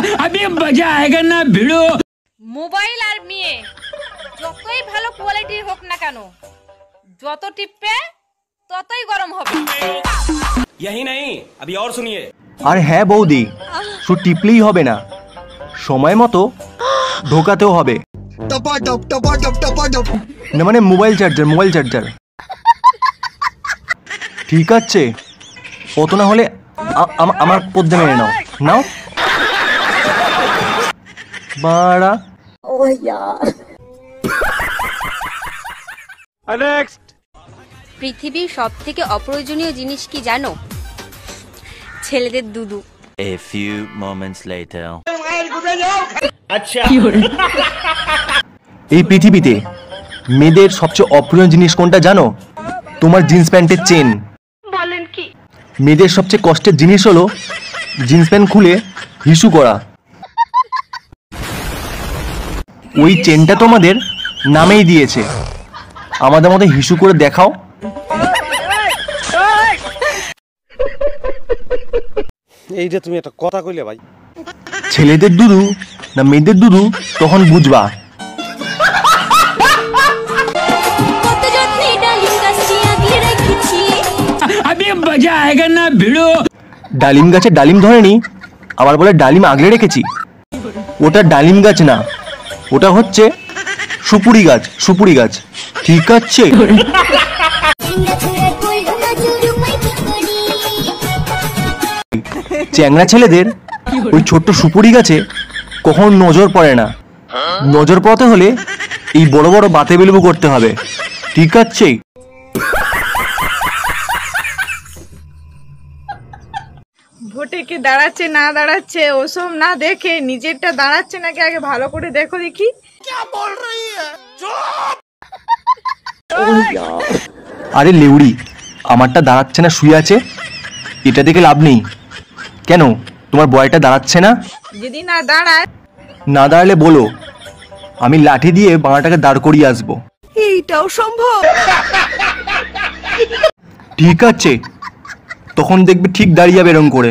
अभी मजा आएगा ना भिड़ो। মোবাইল আর মেয়ে যতই ভালো কোয়ালিটির হোক না কেন, যত টিপবে ততই গরম হবে। यही नहीं, अभी और सुनिए। আর হ্যাঁ বৌদি, শুধু টিপলেই হবে না, সময় মতো ঢোকাতেও হবে। না মানে মোবাইল চার্জার। ঠিক আছে, অত না হলে আমার পদ্মে মেনে নাও বাড়া। পৃথিবীর সবথেকে অপ্রয়োজনীয় জিনিস কি জানো? ছেলেদের দুধু। A few moments later. এই পৃথিবীতে মেয়েদের সবচেয়ে অপ্রিয় জিনিস কোনটা জানো? তোমার জিন্স প্যান্টের চেন। বলেন কি? মেয়েদের সবচেয়ে কষ্টের জিনিস হলো জিন্স প্যান্ট খুলে হিসু করা। ওই চেনটা তোমাদের নামেই দিয়েছে, আমাদের মতো হিসু করে দেখাও। এইটা তুমি একটা কথা কইলে ভাই। ছেলেদের দুধু না মেয়েদের দুধু তখন বুঝবা। अभी मजा आएगा ना भिड़ो। ডালিম গাছে ডালিম ধরেনি, আবার বলে ডালিম আগলে রেখেছি। ওটা ডালিম গাছ না, ওটা হচ্ছে সুপুরি গাছ। ঠিক আছে? চ্যাংড়া ছেলেদের ওই ছোট্ট সুপুরি গাছে কখন নজর পড়ে না। নজর পড়তে হলে এই বড় বড় বাতে বেলবু করতে হবে। ঠিক আছে? ভোটে কে দাঁড়াচ্ছে না দাঁড়াচ্ছে ওসব না দেখে নিজেরটা দাঁড়াচ্ছে নাকি আগে ভালো করে দেখো দেখি। আরে লেউড়ি, আমারটা দাঁড়াচ্ছে না, শুয়ে আছে, এটা দেখে লাভ নেই। কেন তোমার বয়টা দাঁড়াচ্ছে না? যদি না দাঁড়ায়, না দাঁড়ালে বলো, আমি লাঠি দিয়ে বাঁটাকে দাঁড় করিয়ে আসবো। এইটাও সম্ভব? ঠিক আছে, তখন দেখবে ঠিক দাঁড়িয়ে যাবে এরম করে।